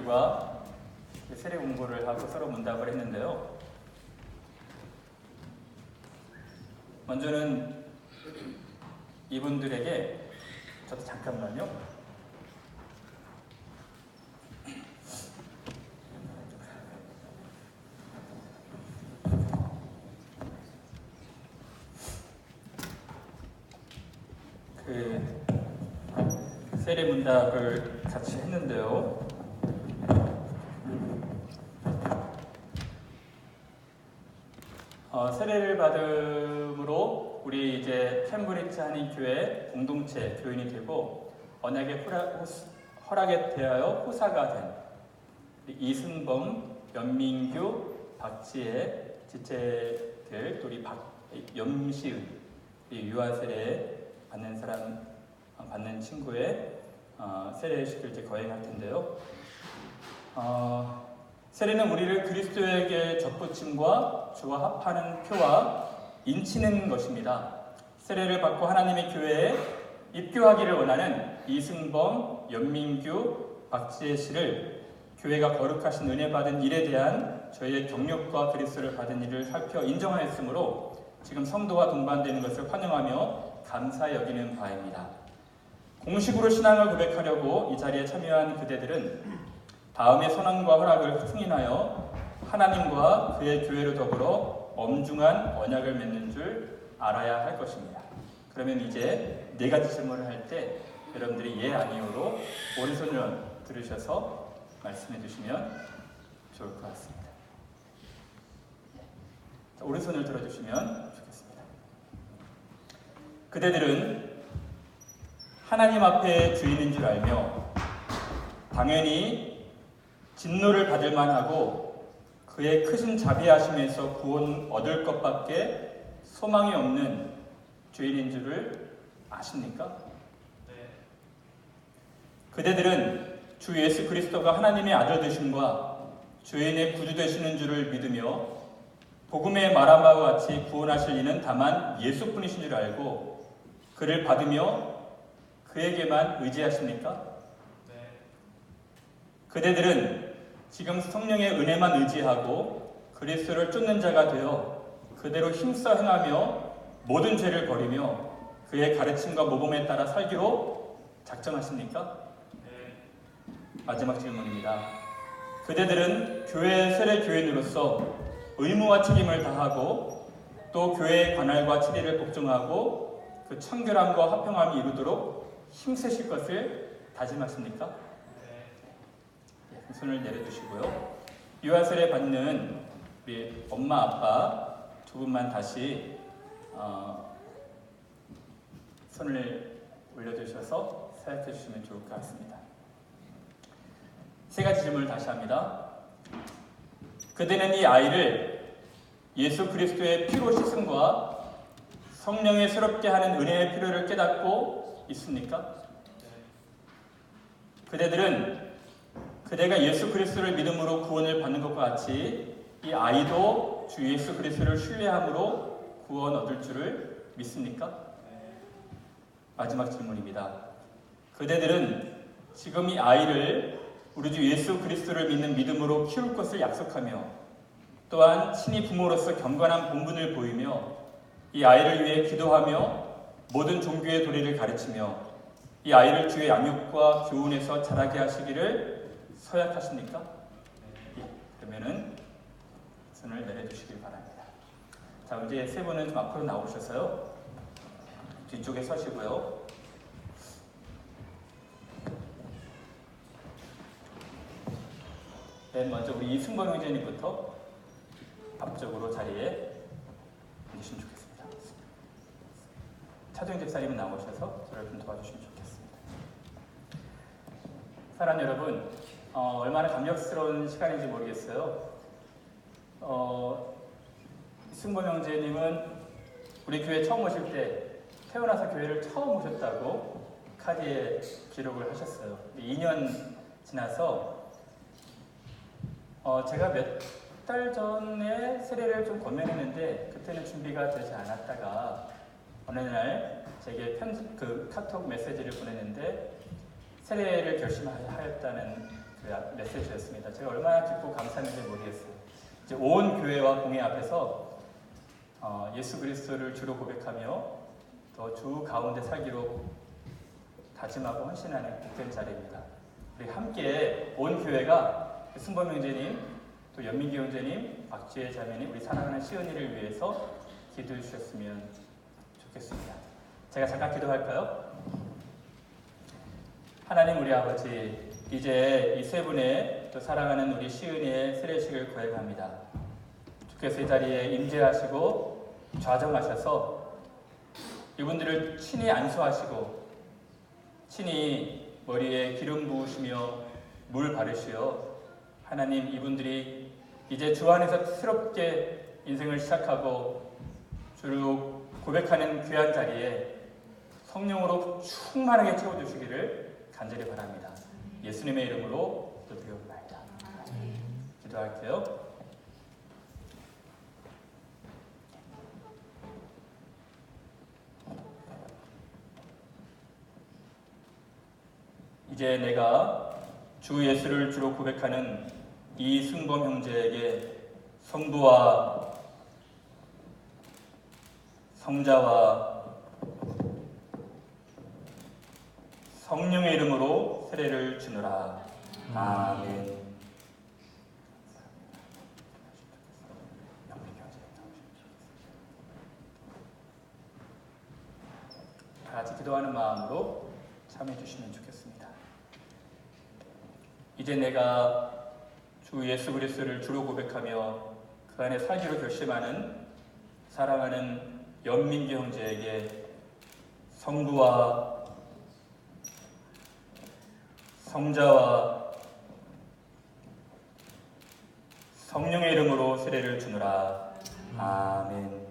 아이들과 세례 공부를 하고 서로 문답을 했는데요. 먼저는 이분들에게 저도 잠깐만요. 세례 문답을 같이 했는데요. 세례를 받음으로 우리 이제 캠브리지 한인교회 공동체 교인이 되고 언약의 허락에 대하여 호사가 된 이승범, 연민규, 박지혜, 지체들, 또 우리 염시은, 유아 세례 받는 친구의 세례식을 이제 거행할 텐데요. 세례는 우리를 그리스도에게 접붙임과 주와 합하는 표와 인치는 것입니다. 세례를 받고 하나님의 교회에 입교하기를 원하는 이승범, 연민규, 박지혜 씨를 교회가 거룩하신 은혜 받은 일에 대한 저희의 경력과 그리스도를 받은 일을 살펴 인정하였으므로 지금 성도와 동반되는 것을 환영하며 감사히 여기는 바입니다. 공식으로 신앙을 고백하려고 이 자리에 참여한 그대들은 다음의 선언과 허락을 승인하여 하나님과 그의 교회로 더불어 엄중한 언약을 맺는 줄 알아야 할 것입니다. 그러면 이제 네 가지 질문을 할 때 여러분들이 예, 아니요로 오른손을 들으셔서 말씀해 주시면 좋을 것 같습니다. 자, 오른손을 들어주시면 좋겠습니다. 그대들은 하나님 앞에 주인인 줄 알며 당연히 진노를 받을 만하고 그의 크신 자비하심에서 구원 얻을 것밖에 소망이 없는 죄인인 줄을 아십니까? 네. 그대들은 주 예수 그리스도가 하나님의 아들 되심과 죄인의 구주 되시는 줄을 믿으며 복음의 말한 바와 같이 구원하실 이는 다만 예수뿐이신 줄 알고 그를 받으며 그에게만 의지하십니까? 네. 그대들은 지금 성령의 은혜만 의지하고 그리스도를 쫓는 자가 되어 그대로 힘써 행하며 모든 죄를 버리며 그의 가르침과 모범에 따라 살기로 작정하십니까? 네. 마지막 질문입니다. 그대들은 교회 세례 교인으로서 의무와 책임을 다하고 또 교회의 관할과 치리를 복종하고 그 청결함과 화평함이 이루도록 힘쓰실 것을 다짐하십니까? 네. 손을 내려주시고요. 유아 세례 받는 우리 엄마 아빠 두 분만 다시 손을 올려주셔서 사역해 주시면 좋을 것 같습니다. 세 가지 질문을 다시 합니다. 그대는 이 아이를 예수 그리스도의 피로 씻음과 성령의 새롭게 하는 은혜의 필요를 깨닫고 있습니까? 그대들은 그대가 예수 그리스도를 믿음으로 구원을 받는 것과 같이 이 아이도 주 예수 그리스도를 신뢰함으로 구원 얻을 줄을 믿습니까? 마지막 질문입니다. 그대들은 지금 이 아이를 우리 주 예수 그리스도를 믿는 믿음으로 키울 것을 약속하며 또한 친히 부모로서 경건한 본분을 보이며 이 아이를 위해 기도하며 모든 종교의 도리를 가르치며 이 아이를 주의 양육과 교훈에서 자라게 하시기를 서약하십니까? 그러면은 손을 내려주시길 바랍니다. 자, 이제 세 분은 좀 앞으로 나오셔서요. 뒤쪽에 서시고요. 맨 먼저 우리 이승범 형제님부터 앞쪽으로 자리에 앉으시면 좋겠습니다. 차종 집사님은 나오셔서 저를 좀 도와주시면 좋겠습니다. 사랑 여러분, 얼마나 감격스러운 시간인지 모르겠어요. 이승범 형제님은 우리 교회 처음 오실 때 태어나서 교회를 처음 오셨다고 카드에 기록을 하셨어요. 2년 지나서 제가 몇 달 전에 세례를 좀 권면했는데 그때는 준비가 되지 않았다가 어느 날 제게 카톡 메시지를 보냈는데 세례를 결심하였다는 메시지였습니다. 제가 얼마나 기쁘고 감사했는지 모르겠어요. 이제 온 교회와 공회 앞에서 예수 그리스도를 주로 고백하며 또 주 가운데 살기로 다짐하고 헌신하는 복된 자리입니다. 우리 함께 온 교회가 승범 형제님, 또 연민기 형제님, 박지혜 자매님, 우리 사랑하는 시은이를 위해서 기도해 주셨으면 좋겠습니다. 제가 잠깐 기도할까요? 하나님 우리 아버지, 이제 이 세 분의 또 사랑하는 우리 시은이의 세례식을 거행합니다. 주께서 이 자리에 임재하시고 좌정하셔서 이분들을 친히 안수하시고 친히 머리에 기름 부으시며 물 바르시어 하나님 이분들이 이제 주 안에서 새롭게 인생을 시작하고 주를 고백하는 귀한 자리에 성령으로 충만하게 채워주시기를 간절히 바랍니다. 예수님의 이름으로 기도드리옵나이다. 기도할게요. 이제 내가 주 예수를 주로 고백하는 이승범 형제에게 성부와 성자와 성령의 이름으로 세례를 주노라. 아멘. 다 같이 기도하는 마음으로 참여해 주시면 좋겠습니다. 이제 내가 주 예수 그리스도를 주로 고백하며 그 안에 살기로 결심하는 사랑하는 연민기 형제에게 성부와 성자와 성령의 이름으로 세례를 주노라. 아멘.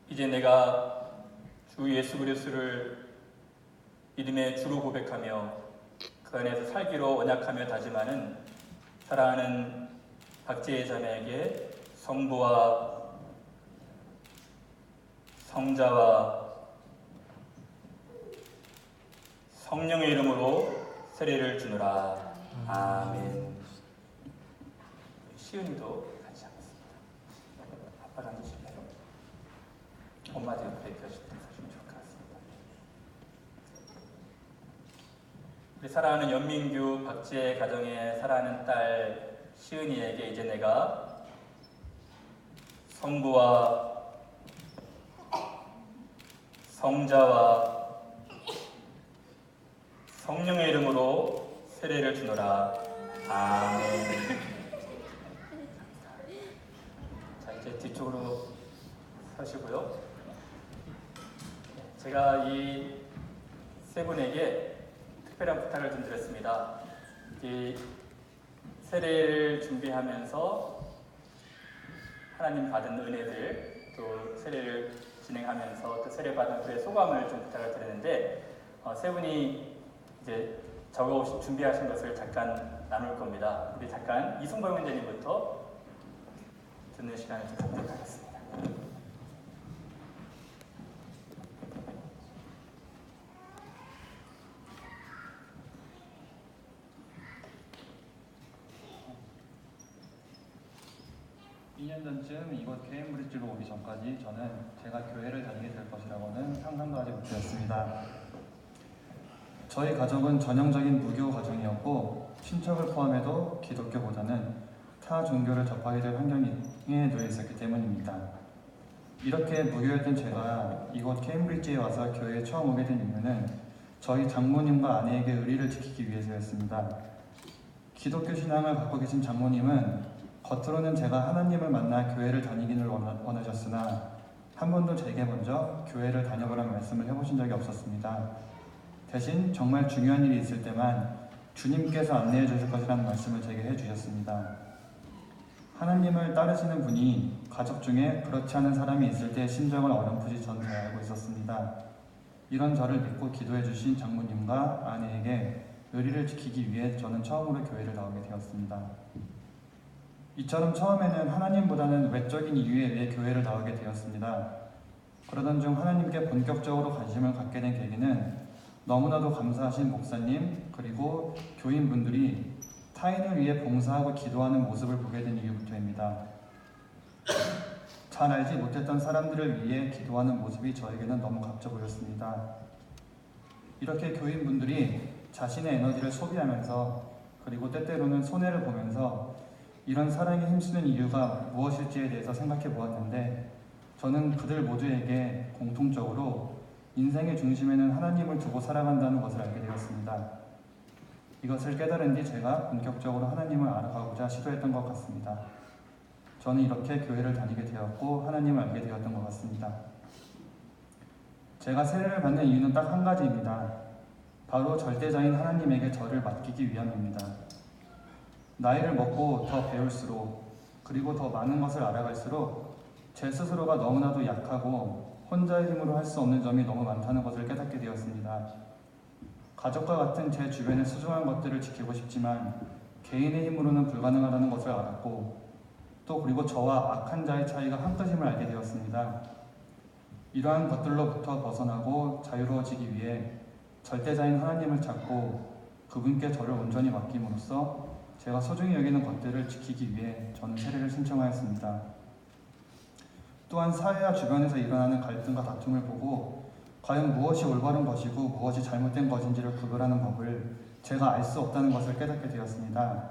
이제 내가 주 예수 그리스도를 믿음의 주로 고백하며 그 안에서 살기로 언약하며 다짐하는 사랑하는 박지혜 자매에게 성부와 성자와 성령의 이름으로 세례를 주노라. 아멘. 시은이도 같이 하겠습니다. 아빠가 앉으실래요? 엄마도 옆에 껴주시면 좋을 것 같습니다. 우리 사랑하는 연민규 박지혜 가정의 사랑하는 딸 시은이에게 이제 내가 성부와 성자와 성령의 이름으로 세례를 주노라. 아멘. 자, 이제 뒤쪽으로 서시고요. 제가 이 세 분에게 특별한 부탁을 좀 드렸습니다. 이 세례를 준비하면서 하나님 받은 은혜들, 또 세례를 진행하면서 그 세례 받은 그의 소감을 좀 부탁을 드렸는데 세 분이 이제 적어오신 준비하신 것을 잠깐 나눌 겁니다. 우리 잠깐 이승범 원장님부터 듣는 시간을 좀 갖도록 하겠습니다. (2년) 전쯤 이곳 케임브리지로 오기 전까지 저는 제가 교회를 다니게 될 것이라고는 상상도 하지 못했습니다. 저희 가족은 전형적인 무교 가정이었고 친척을 포함해도 기독교보다는 타 종교를 접하게 될 환경에 놓여 있었기 때문입니다. 이렇게 무교였던 제가 이곳 케임브리지에 와서 교회에 처음 오게 된 이유는 저희 장모님과 아내에게 의리를 지키기 위해서였습니다. 기독교 신앙을 갖고 계신 장모님은 겉으로는 제가 하나님을 만나 교회를 다니기를 원하셨으나 한 번도 제게 먼저 교회를 다녀보라는 말씀을 해보신 적이 없었습니다. 대신 정말 중요한 일이 있을 때만 주님께서 안내해 주실 것이라는 말씀을 제게 해주셨습니다. 하나님을 따르시는 분이 가족 중에 그렇지 않은 사람이 있을 때의 심정을 어렴풋이 전 잘 알고 있었습니다. 이런 저를 믿고 기도해 주신 장모님과 아내에게 의리를 지키기 위해 저는 처음으로 교회를 나오게 되었습니다. 이처럼 처음에는 하나님보다는 외적인 이유에 의해 교회를 나오게 되었습니다. 그러던 중 하나님께 본격적으로 관심을 갖게 된 계기는 너무나도 감사하신 목사님 그리고 교인분들이 타인을 위해 봉사하고 기도하는 모습을 보게 된 이유부터입니다. 잘 알지 못했던 사람들을 위해 기도하는 모습이 저에게는 너무 값져 보였습니다. 이렇게 교인분들이 자신의 에너지를 소비하면서 그리고 때때로는 손해를 보면서 이런 사랑에 힘쓰는 이유가 무엇일지에 대해서 생각해 보았는데 저는 그들 모두에게 공통적으로 인생의 중심에는 하나님을 두고 살아간다는 것을 알게 되었습니다. 이것을 깨달은 뒤 제가 본격적으로 하나님을 알아가고자 시도했던 것 같습니다. 저는 이렇게 교회를 다니게 되었고 하나님을 알게 되었던 것 같습니다. 제가 세례를 받는 이유는 딱 한 가지입니다. 바로 절대자인 하나님에게 저를 맡기기 위함입니다. 나이를 먹고 더 배울수록 그리고 더 많은 것을 알아갈수록 제 스스로가 너무나도 약하고 혼자의 힘으로 할 수 없는 점이 너무 많다는 것을 깨닫게 되었습니다. 가족과 같은 제 주변의 소중한 것들을 지키고 싶지만 개인의 힘으로는 불가능하다는 것을 알았고 또 그리고 저와 악한 자의 차이가 한 끗임을 알게 되었습니다. 이러한 것들로부터 벗어나고 자유로워지기 위해 절대자인 하나님을 찾고 그분께 저를 온전히 맡김으로써 제가 소중히 여기는 것들을 지키기 위해 저는 세례를 신청하였습니다. 또한 사회와 주변에서 일어나는 갈등과 다툼을 보고 과연 무엇이 올바른 것이고 무엇이 잘못된 것인지를 구별하는 법을 제가 알 수 없다는 것을 깨닫게 되었습니다.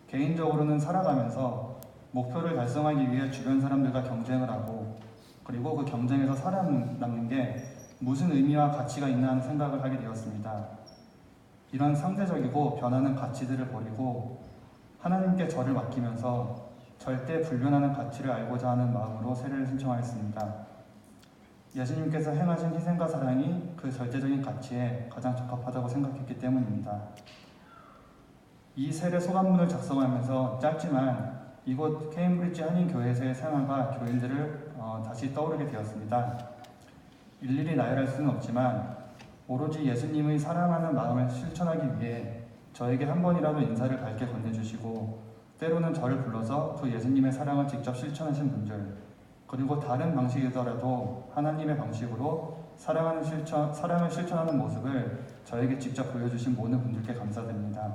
개인적으로는 살아가면서 목표를 달성하기 위해 주변 사람들과 경쟁을 하고 그리고 그 경쟁에서 살아남는 게 무슨 의미와 가치가 있나 하는 생각을 하게 되었습니다. 이런 상대적이고 변하는 가치들을 버리고 하나님께 저를 맡기면서 절대 불변하는 가치를 알고자 하는 마음으로 세례를 신청하였습니다. 예수님께서 행하신 희생과 사랑이 그 절대적인 가치에 가장 적합하다고 생각했기 때문입니다. 이 세례 소감문을 작성하면서 짧지만 이곳 케임브리지 한인교회에서의 생활과 교인들을 다시 떠오르게 되었습니다. 일일이 나열할 수는 없지만 오로지 예수님의 사랑하는 마음을 실천하기 위해 저에게 한 번이라도 인사를 밝게 건네주시고 때로는 저를 불러서 그 예수님의 사랑을 직접 실천하신 분들 그리고 다른 방식이더라도 하나님의 방식으로 사랑을 실천하는 모습을 저에게 직접 보여주신 모든 분들께 감사드립니다.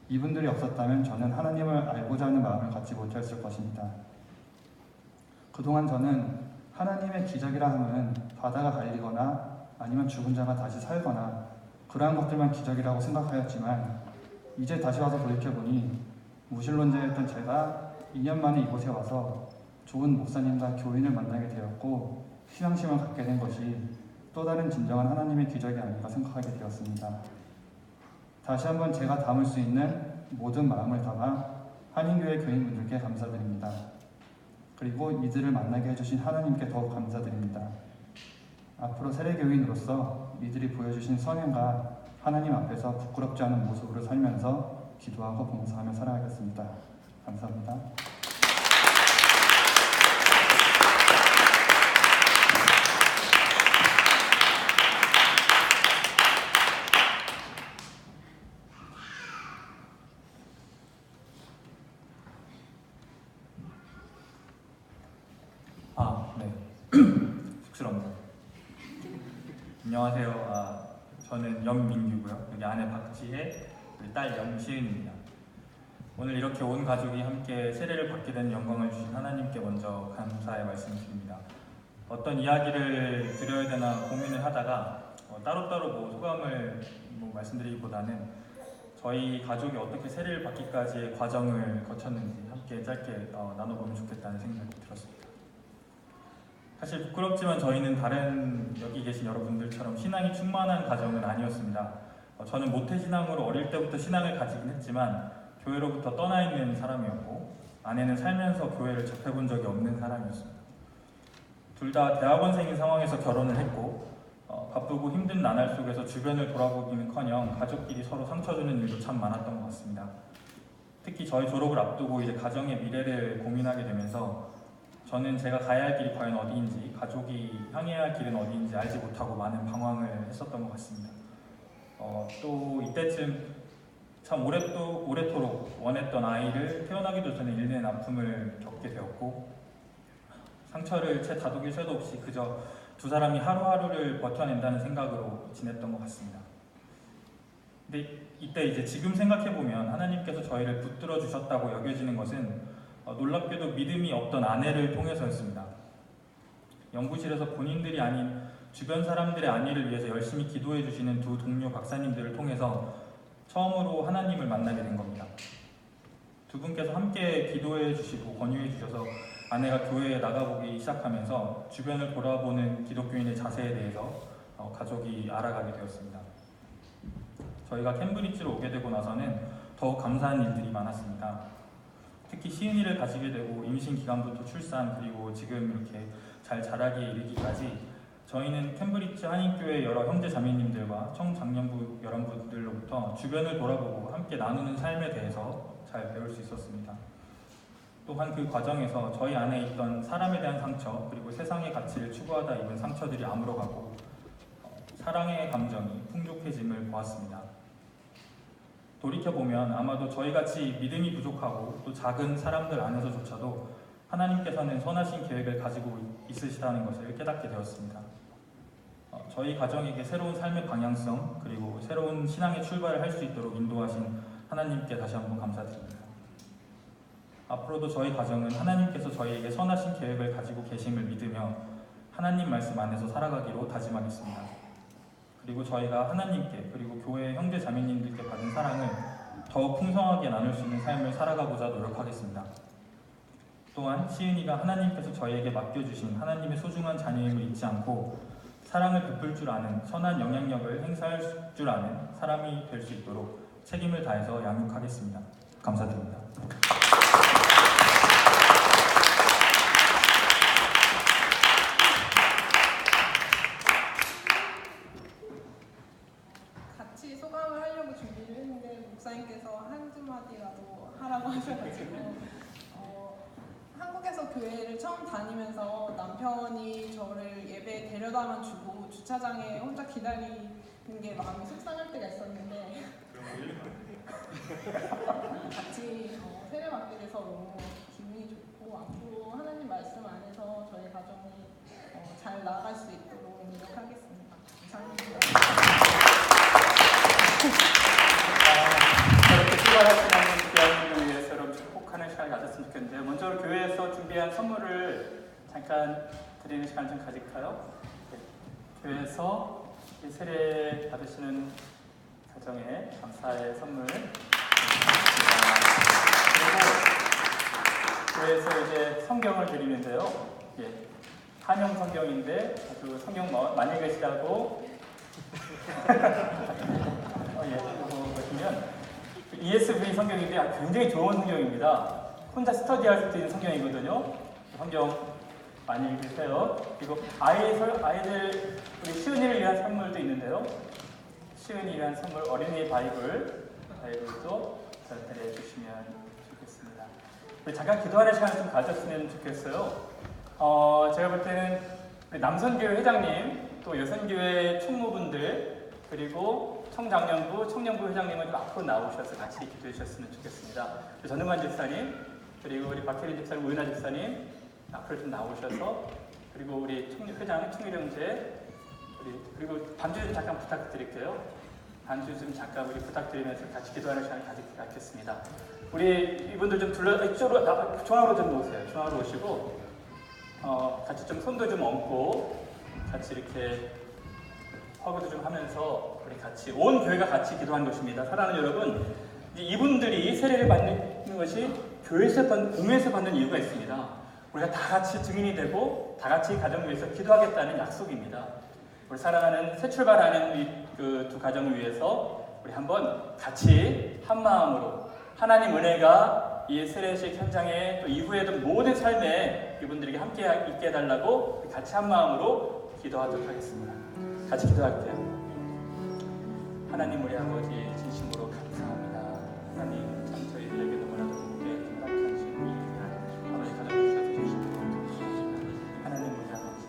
이분들이 없었다면 저는 하나님을 알고자 하는 마음을 갖지 못했을 것입니다. 그동안 저는 하나님의 기적이라 함은 바다가 갈리거나 아니면 죽은 자가 다시 살거나 그러한 것들만 기적이라고 생각하였지만 이제 다시 와서 돌이켜보니 무신론자였던 제가 2년 만에 이곳에 와서 좋은 목사님과 교인을 만나게 되었고 신앙심을 갖게 된 것이 또 다른 진정한 하나님의 기적이 아닌가 생각하게 되었습니다. 다시 한번 제가 담을 수 있는 모든 마음을 담아 한인교회 교인분들께 감사드립니다. 그리고 이들을 만나게 해주신 하나님께 더욱 감사드립니다. 앞으로 세례교인으로서 이들이 보여주신 선행과 하나님 앞에서 부끄럽지 않은 모습으로 살면서 기도하고 봉사하며 살아가겠습니다. 감사합니다. 네. 쑥스럽네요. 안녕하세요. 저는 염민규고요. 여기 아내 박지혜, 우리 딸 염시은입니다. 오늘 이렇게 온 가족이 함께 세례를 받게 된 영광을 주신 하나님께 먼저 감사의 말씀을 드립니다. 어떤 이야기를 드려야 되나 고민을 하다가 따로따로 소감을 말씀드리기보다는 저희 가족이 어떻게 세례를 받기까지의 과정을 거쳤는지 함께 짧게 나눠보면 좋겠다는 생각이 들었습니다. 사실 부끄럽지만 저희는 다른 여기 계신 여러분들처럼 신앙이 충만한 가정은 아니었습니다. 저는 모태신앙으로 어릴 때부터 신앙을 가지긴 했지만 교회로부터 떠나 있는 사람이었고 아내는 살면서 교회를 접해본 적이 없는 사람이었습니다. 둘 다 대학원생인 상황에서 결혼을 했고 바쁘고 힘든 나날 속에서 주변을 돌아보기는커녕 가족끼리 서로 상처 주는 일도 참 많았던 것 같습니다. 특히 저희 졸업을 앞두고 이제 가정의 미래를 고민하게 되면서 저는 제가 가야 할 길이 과연 어디인지 가족이 향해야 할 길은 어디인지 알지 못하고 많은 방황을 했었던 것 같습니다. 또 이때쯤 참 오래도록 원했던 아이를 태어나기도 전에 일는 아픔을 겪게 되었고, 상처를 채 다독일 새도 없이 그저 두 사람이 하루하루를 버텨낸다는 생각으로 지냈던 것 같습니다. 근데 이때 이제 지금 생각해보면 하나님께서 저희를 붙들어 주셨다고 여겨지는 것은 놀랍게도 믿음이 없던 아내를 통해서였습니다. 연구실에서 본인들이 아닌 주변 사람들의 안위를 위해서 열심히 기도해 주시는 두 동료 박사님들을 통해서 처음으로 하나님을 만나게 된 겁니다. 두 분께서 함께 기도해 주시고 권유해 주셔서 아내가 교회에 나가보기 시작하면서 주변을 돌아보는 기독교인의 자세에 대해서 가족이 알아가게 되었습니다. 저희가 캠브리지로 오게 되고 나서는 더욱 감사한 일들이 많았습니다. 특히 시은이를 가지게 되고 임신 기간부터 출산, 그리고 지금 이렇게 잘 자라기에 이르기까지 저희는 캠브리지 한인교회 여러 형제 자매님들과 청장년부 여러분들로부터 주변을 돌아보고 함께 나누는 삶에 대해서 잘 배울 수 있었습니다. 또한 그 과정에서 저희 안에 있던 사람에 대한 상처, 그리고 세상의 가치를 추구하다 입은 상처들이 아물어가고 사랑의 감정이 풍족해짐을 보았습니다. 돌이켜보면 아마도 저희같이 믿음이 부족하고 또 작은 사람들 안에서조차도 하나님께서는 선하신 계획을 가지고 있으시다는 것을 깨닫게 되었습니다. 저희 가정에게 새로운 삶의 방향성, 그리고 새로운 신앙의 출발을 할 수 있도록 인도하신 하나님께 다시 한번 감사드립니다. 앞으로도 저희 가정은 하나님께서 저희에게 선하신 계획을 가지고 계심을 믿으며 하나님 말씀 안에서 살아가기로 다짐하겠습니다. 그리고 저희가 하나님께, 그리고 교회 형제 자매님들께 받은 사랑을 더욱 풍성하게 나눌 수 있는 삶을 살아가고자 노력하겠습니다. 또한 시은이가 하나님께서 저희에게 맡겨주신 하나님의 소중한 자녀임을 잊지 않고 사랑을 베풀 줄 아는, 선한 영향력을 행사할 줄 아는 사람이 될 수 있도록 책임을 다해서 양육하겠습니다. 감사드립니다. 같이 소감을 하려고 준비를 했는데 목사님께서 한두 마디라도 하라고 하셔가지고 한국에서 교회를 처음 다니면서 남편이 저를 예배에 데려다만 주고 주차장에 혼자 기다리는 게 마음이 속상할 때가 있었는데 같이 세례 받게 돼서 너무 기분이 좋고 앞으로 하나님 말씀 안에서 저희 가정이 잘 나아갈 수 있도록 노력하겠습니다. 감사합니다. 이렇게 출발하시는 귀한 위해서 여러분 축복하는 시간을 가졌으면 좋겠는데요. 먼저 교회에서 준비한 선물을 잠깐 드리는 시간 좀 가질까요? 네. 교회에서 세례 받으시는 가정에 감사의 선물 드리겠습니다. 그리고 교회에서 이제 성경을 드리는데요. 예. 한영 성경인데 아주 성경 많이 계시다고 예, 이거 보시면 ESV 성경인데 굉장히 좋은 성경입니다. 혼자 스터디할 수 있는 성경이거든요. 성경 많이 읽으세요. 그리고 아이들 우리 시은이를 위한 선물도 있는데요. 시은이를 위한 선물 어린이 바이블도 전달해 주시면 좋겠습니다. 우리 잠깐 기도하는 시간을 좀 가졌으면 좋겠어요. 제가 볼 때는 우리 남선교회 회장님, 또 여선교회 총무분들, 그리고 청장년부, 청년부 회장님은 좀 앞으로 나오셔서 같이 기도해 주셨으면 좋겠습니다. 전능관 집사님, 그리고 우리 박혜린 집사님, 우윤아 집사님 앞으로 좀 나오셔서, 그리고 우리 회장, 총일형제, 그리고 반주 좀 잠깐 부탁드릴게요. 반주 좀 잠깐 우리 부탁드리면서 같이 기도하는 시간을 갖겠습니다. 우리 이분들 좀 이쪽으로, 중앙으로 좀 오세요. 중앙으로 오시고 같이 좀 손도 좀 얹고 같이 이렇게 허구도 좀 하면서 우리 같이 온 교회가 같이 기도하는 것입니다. 사랑하는 여러분, 이분들이 세례를 받는 것이 공회에서 받는 이유가 있습니다. 우리가 다 같이 증인이 되고 다 같이 가정을 위해서 기도하겠다는 약속입니다. 우리 사랑하는 새 출발하는 그 두 가정을 위해서 우리 한번 같이 한 마음으로 하나님 은혜가 이 세례식 현장에 또 이후에도 모든 삶에 이분들에게 함께 있게 해달라고 같이 한 마음으로 기도하도록 하겠습니다. 같이 기도할게요. 하나님 우리 아버지 진심으로 감사합니다. 하나님 참 저희들에게 너무나도 복에 기락한 주님이 아버지 가정 주셔서 주시고 하나님 우리 아버지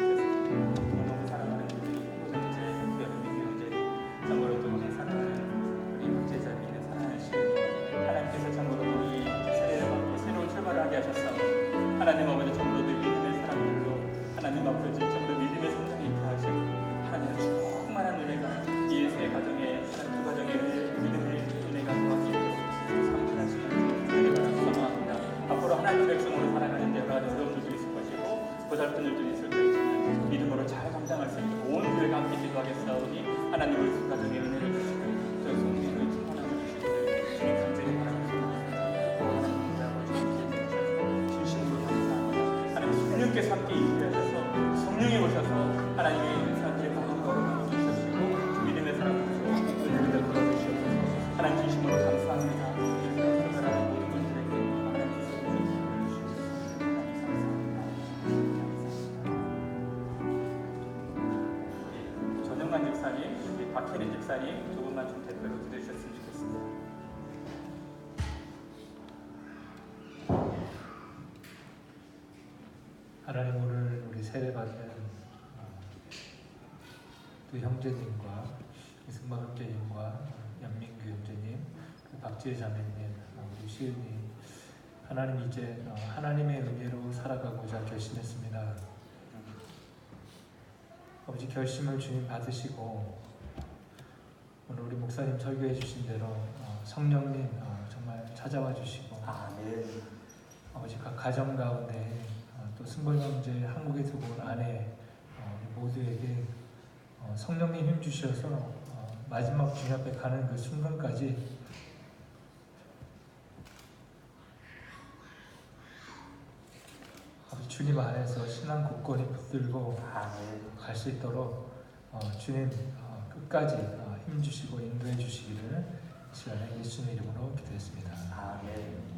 너무 사랑하는 우리 형제, 우리 형제, 참고로 또 우리 사랑하는 우리 형제자매 있는 살아가게 하셨사오니 하나님 아버지 전부도 믿음의 사람들로 하나님 아버지 전부도 믿음의 성장이 있게 하시고 하나님의 충만한 은혜가 이 세 가정의 두 가정의 믿음의 은혜가 더하시도록 삼천한 시간 소망합니다. 앞으로 하나님 백성으로 살아가는데 여러 가지 어려움들도 있을 것이고 고달픈 일도 있을 것이지만 믿음으로 잘 감당할 수 있도록 온 교회가 함께 기도하겠사오니 하나님 우리 두 가정의 은혜를 주시고 저희 성령의 충만함을 주시고 주님 간절히 성령께서 함께 인도하셔서 성령이 오셔서 하나님의 사람들의 마음을 걸어가게 주시고 믿음의 사람들로 은혜를 걸어주시옵소서. 하나님 진심으로 감사합니다. 이렇게 설교하는 모든 분들에게 하나님께서 은혜를 주시옵소서. 전영만 집사님, 우리 박혜린 집사님 두 분만 좀 대표로 기도해주셨으면 좋겠습니다. 하나님, 오늘 우리 세례받는 두 형제님과 이승만 형제님과 연민규 형제님, 박지혜 자매님, 우리 시은이 하나님 이제 하나님의 은혜로 살아가고자 결심했습니다. 아버지, 결심을 주님 받으시고 오늘 우리 목사님 설교해 주신 대로 성령님 정말 찾아와 주시고 아멘. 아버지, 각 가정 가운데 또 승벌 형제 한국에 두고 온 아내 모두에게 성령님 힘 주셔서 마지막 주님 앞에 가는 그 순간까지 아버지, 주님 안에서 신앙 굳건히 붙들고 갈 수 있도록 주님 끝까지 힘 주시고 인도해 주시기를 이 시간에 예수님 이름으로 기도했습니다. 아멘.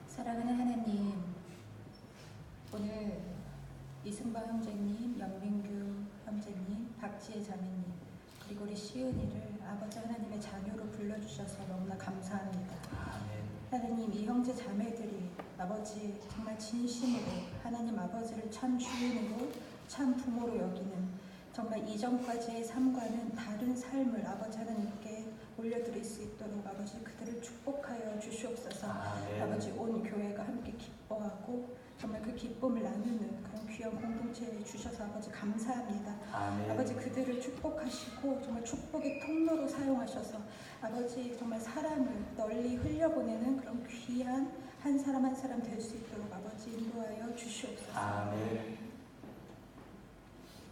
사랑하는 하나님, 오늘 이승바 형제님, 영민규 형제님, 박지혜 자매님, 그리고 우리 시은이를 아버지 하나님의 자녀로 불러주셔서 너무나 감사합니다. 하나님, 이 형제 자매들이 아버지 정말 진심으로 하나님 아버지를 참 주인으로 참 부모로 여기는 정말 이전까지의 삶과는 다른 삶을 아버지 하나님께 올려드릴 수 있도록 아버지 그들을 축복하여 주시옵소서. 아버지, 온 교회가 함께 기뻐하고 정말 그 기쁨을 나누는 그런 귀한 공동체에 주셔서 아버지 감사합니다. 아버지, 그들을 축복하시고 정말 축복의 통로로 사용하셔서 아버지 정말 사랑을 널리 흘려보내는 그런 귀한 한 사람 한 사람 될 수 있도록 아버지 인도하여 주시옵소서. 아멘.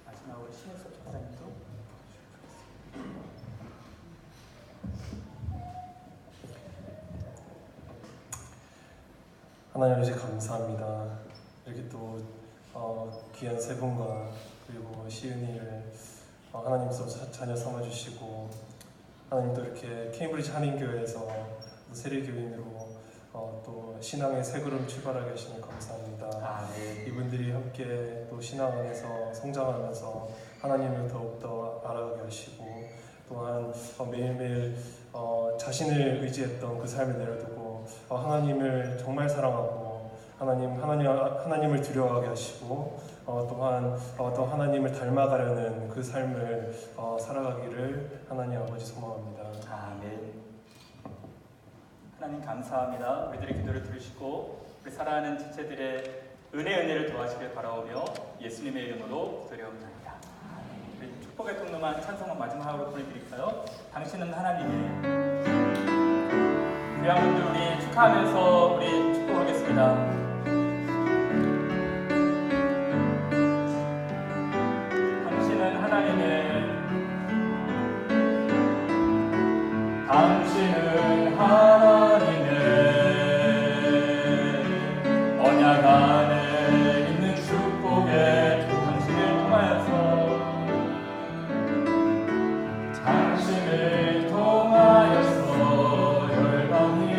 마지막으로 신혜석 전사님도 하나님 아버지 감사합니다. 이렇게 또 귀한 세 분과 그리고 시은이를 하나님께서 자녀 삼아주시고 하나님 또 이렇게 케임브리지 한인교회에서 세례교인으로 또 신앙의 새 걸음 출발하게 하시니 감사합니다. 이분들이 함께 또 신앙 안에서 성장하면서 하나님을 더욱더 알아가게 하시고 또한 매일매일 자신을 의지했던 그 삶을 내려두고 하나님을 정말 사랑하고 하나님을 두려워하게 하시고 또한 또 하나님을 닮아가려는 그 삶을 살아가기를 하나님 아버지 소망합니다. 아멘. 하나님 감사합니다. 우리들의 기도를 들으시고 우리 사랑하는 지체들의 은혜를 더하시길 바라오며 예수님의 이름으로 기도드려옵나이다. 우리 축복의 통로만 찬송을 마지막으로 보내드릴까요? 당신은 하나님의 귀한 분들 우리 축하하면서 우리 축복하겠습니다. 당신은 하나님의 당신은 하나님의 언약 안에 있는 축복에 당신을 통하여서 당신을 통하여서 열방이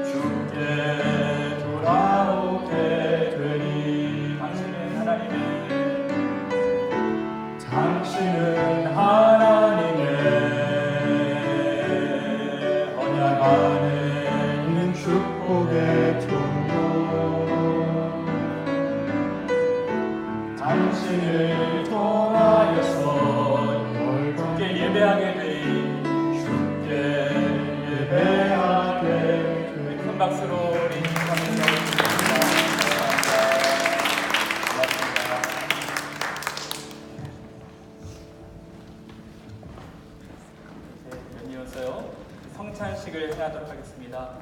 주께 돌아오게 되리. 당신은 하나님의 당신은 하나님의 언약 안에 있는 축복의 통로 당신을 통하여서 주께 예배하게 되리. 박수로 우리 축하합니다. 이어서요 성찬식을 해하도록 하겠습니다.